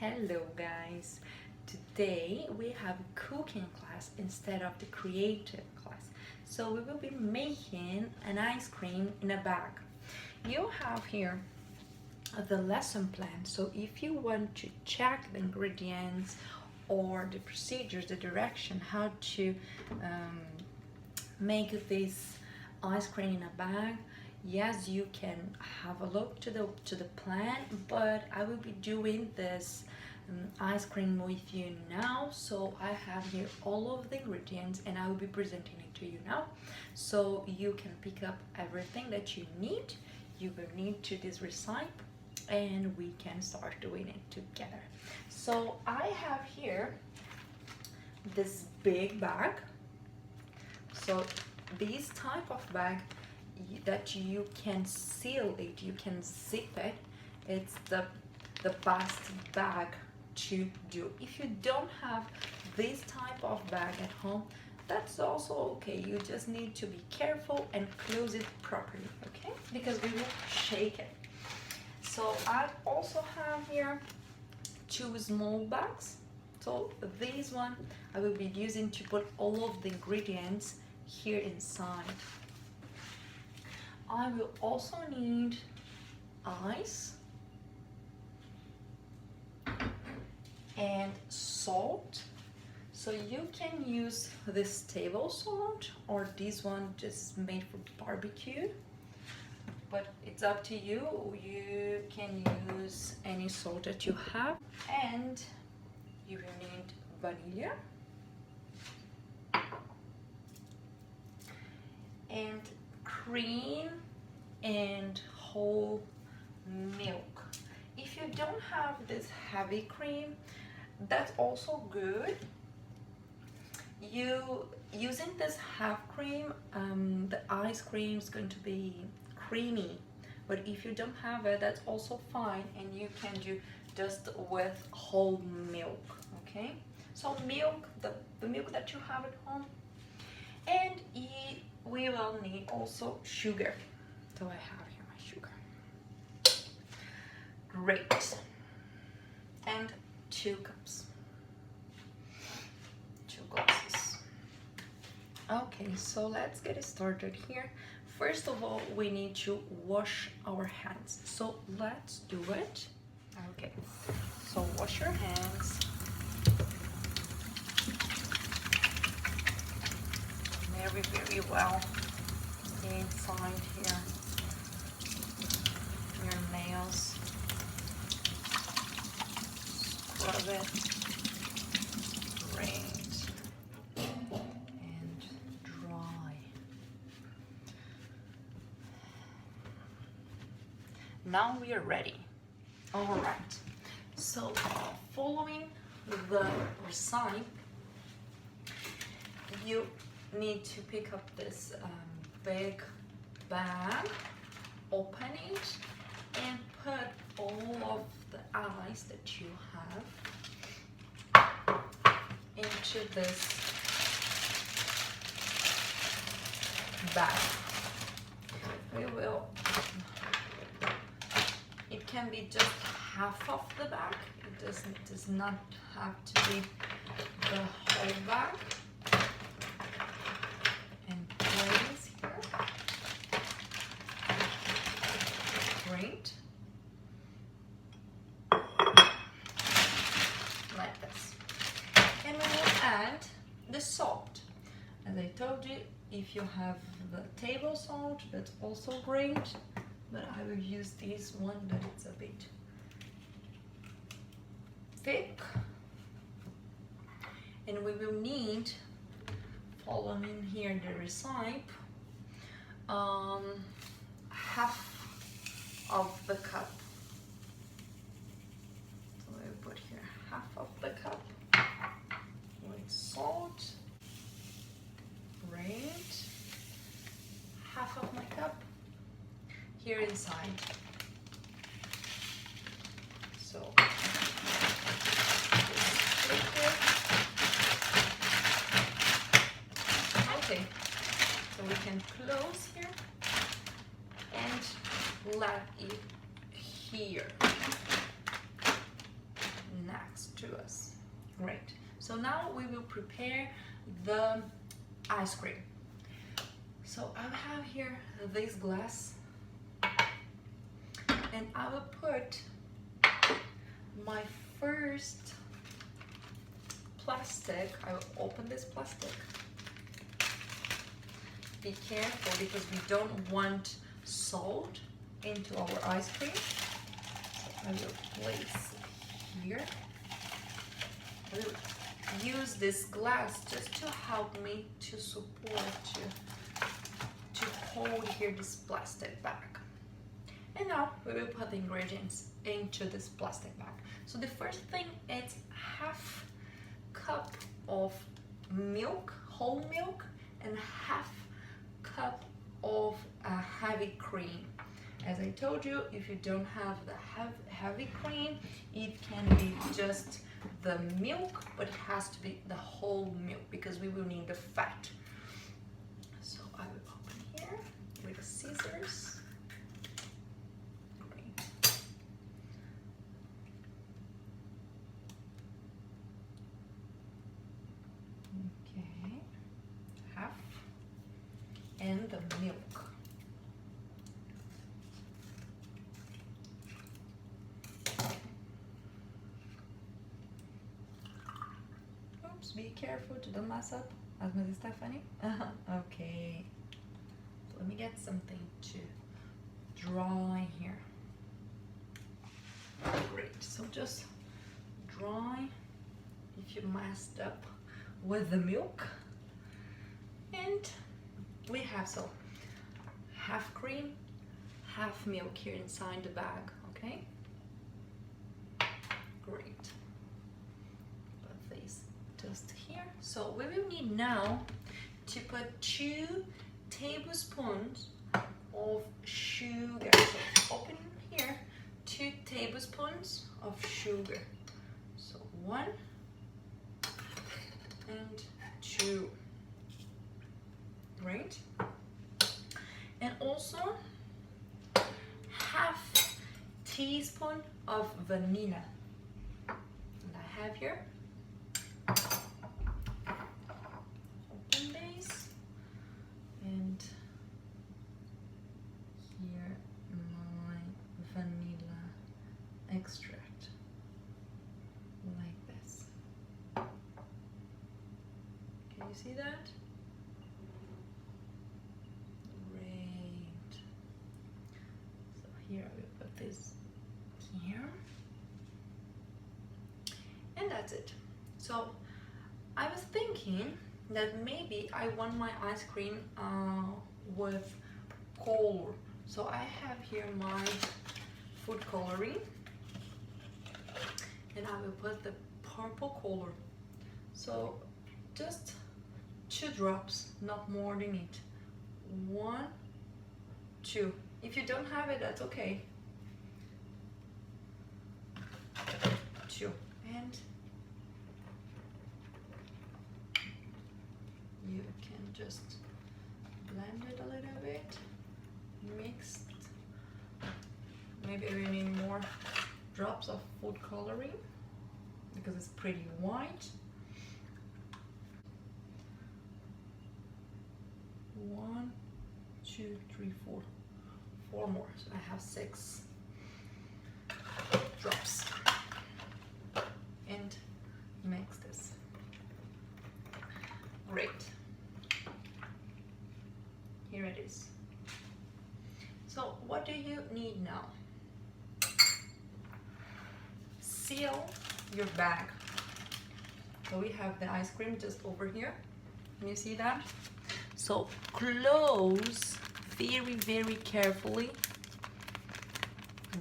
Hello guys, today we have a cooking class instead of the creative class. So we will be making an ice cream in a bag. You have here the lesson plan, so if you want to check the ingredients or the procedures, the direction, how to make this ice cream in a bag, yes, you can have a look to the plan, but I will be doing this ice cream with you now. So I have here all of the ingredients and I will be presenting it to you now, so you can pick up everything that you need. You will need to this recipe and we can start doing it together. So I have here this big bag. So this type of bag that you can seal it, you can zip it, it's the best bag to do. If you don't have this type of bag at home, that's also okay. You just need to be careful and close it properly, okay? Because we will shake it. So I also have here two small bags. So this one I will be using to put all of the ingredients here inside. I will also need ice and salt. So you can use this table salt or this one just made for barbecue, but it's up to you. You can use any salt that you have. And you will need vanilla and cream and whole milk. If you don't have this heavy cream, that's also good. Using this half cream, the ice cream is going to be creamy, but if you don't have it, that's also fine, and you can do just with whole milk. Okay, so milk, the milk that you have at home, and we will need also sugar. So I have here my sugar. Great. And 2 cups. 2 glasses. Okay, so let's get started here. First of all, we need to wash our hands. So let's do it. Okay, so wash your hands. Very well inside here, your nails, scrub it, great, and dry. Now we are ready. All right, so following the recipe, you need to pick up this big bag, open it, and put all of the ice that you have into this bag. It can be just half of the bag. It does not have to be the whole bag. Great. Like this. And we will add the salt. As I told you, if you have the table salt, that's also great, but I will use this one that it's a bit thick. And we will need, following here the recipe, half of the cup. So I will put here half of the cup with salt. Great. Half of my cup here inside. So okay, so we can close here and let it here. Now to us. Great. So now we will prepare the ice cream. So I have here this glass, and I will put my first plastic. I will open this plastic. Be careful because we don't want salt into our ice cream. So I will place here. I will use this glass just to help me to support, to hold here this plastic bag. And now we will put the ingredients into this plastic bag. So the first thing is half cup of milk, whole milk, and half cup of heavy cream. As I told you, if you don't have the heavy cream, it can be just the milk, but it has to be the whole milk because we will need the fat. So I will open here with scissors. Great. Okay, half, and the milk. Be careful to don't mess up, as Mrs. Stefani. Okay, so let me get something to dry here. Great, so just dry if you messed up with the milk. And we have so half cream, half milk here inside the bag, okay? Great. Just here. So we will need now to put 2 tablespoons of sugar. So open here, 2 tablespoons of sugar. So 1 and 2. Great. And also half teaspoon of vanilla. And I have here. Open this, and here my vanilla extract, like this. Can you see that? Great. So here I will put this here, and that's it. So I was thinking that maybe I want my ice cream with color. So I have here my food coloring, and I will put the purple color. So just 2 drops, not more than it. 1, 2. If you don't have it, that's okay. 2. And you can just blend it a little bit, mix. Maybe we need more drops of food coloring because it's pretty white. 1, 2, 3, 4. 4 more. So I have 6 drops. And mix this. Great. Here it is. So what do you need now? Seal your bag. So we have the ice cream just over here. Can you see that? So close very, very carefully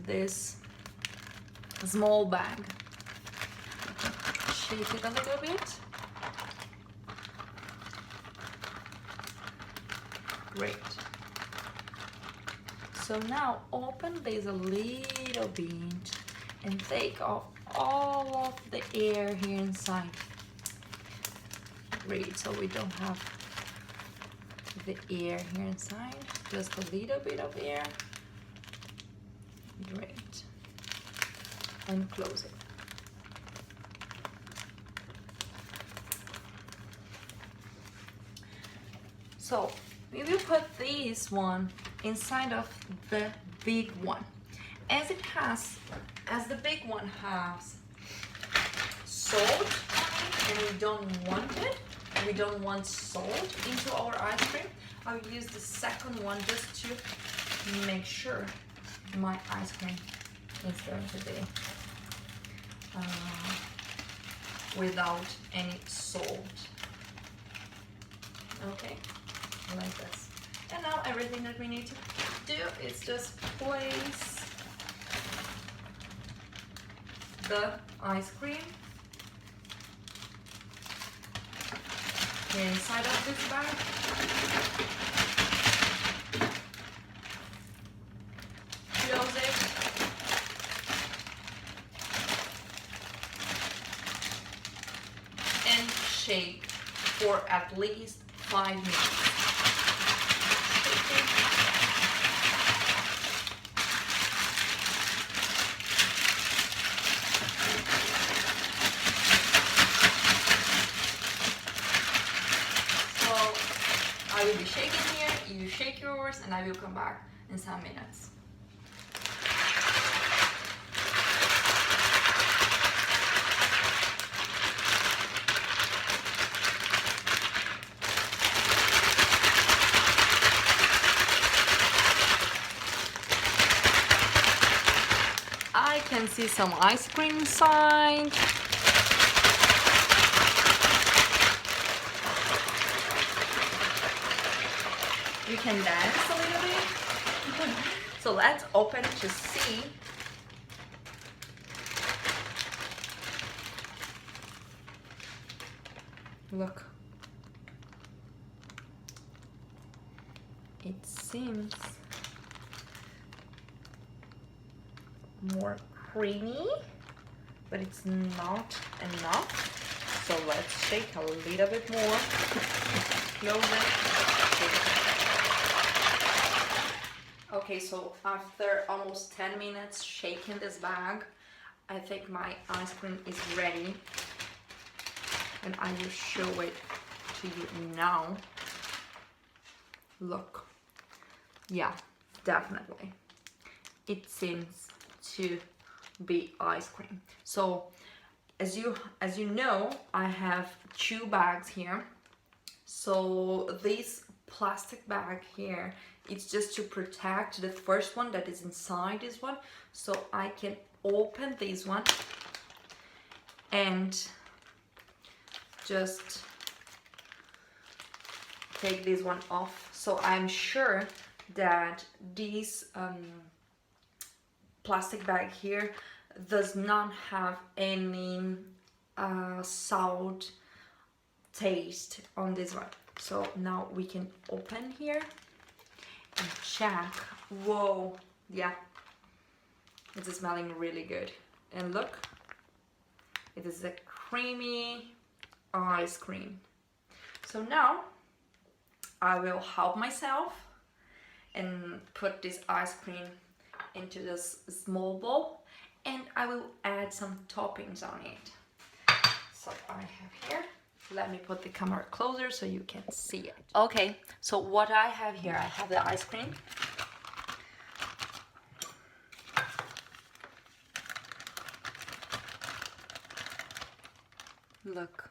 this small bag. Shake it a little bit. Great. So now open this a little bit and take off all of the air here inside. Great, so we don't have the air here inside, just a little bit of air. Great. And close it. So we will put this one inside of the big one. As the big one has salt on it, and we don't want it, we don't want salt into our ice cream, I will use the second one just to make sure my ice cream is going to be without any salt. Okay, like this. And now everything that we need to do is just place the ice cream inside of this bag. Close it. And shake for at least 5 minutes. I will be shaking here, you shake yours, and I will come back in some minutes. I can see some ice cream inside. You can dance a little bit. So let's open to see. Look. It seems more creamy, but it's not enough. So let's shake a little bit more. Close it. Okay, so after almost 10 minutes shaking this bag, I think my ice cream is ready. And I will show it to you now. Look. Yeah, definitely. It seems to be ice cream. So as you know, I have 2 bags here. So this plastic bag here, it's just to protect the first one that is inside this one. So I can open this one and just take this one off. So I'm sure that this plastic bag here does not have any salt taste on this one. So now we can open here and check. Whoa, yeah, it's smelling really good. And look, it is a creamy ice cream. So now I will help myself and put this ice cream into this small bowl, and I will add some toppings on it. So I have here, let me put the camera closer so you can see it. Okay, so what I have here, I have the ice cream. Look.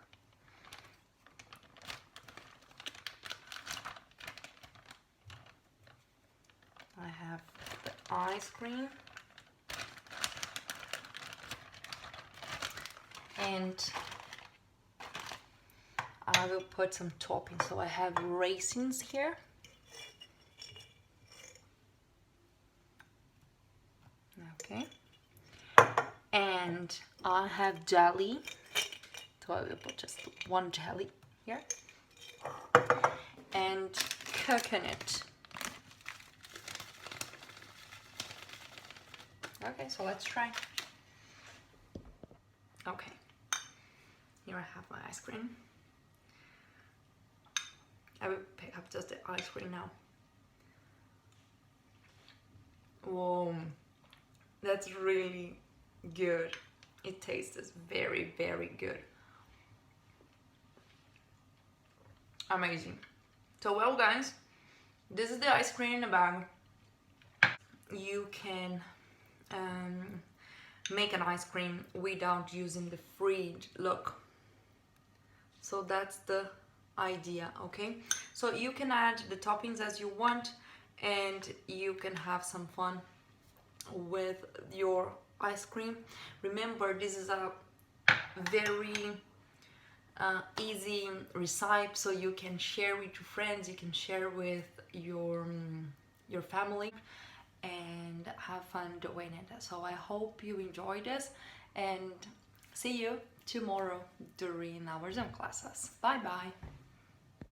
I have the ice cream. And I will put some toppings. So I have raisins here. Okay. And I have jelly. So I will put just one jelly here. And coconut. Okay, so let's try. Okay. Here I have my ice cream. I will pick up just the ice cream now. Whoa, that's really good. It tastes very, very good. Amazing. So well guys, this is the ice cream in a bag. You can make an ice cream without using the fridge. Look, so that's the idea. Okay, so you can add the toppings as you want, and you can have some fun with your ice cream. Remember, this is a very easy recipe, so you can share with your friends, you can share with your family, and have fun doing it. So I hope you enjoyed this, and see you tomorrow during our Zoom classes. Bye bye.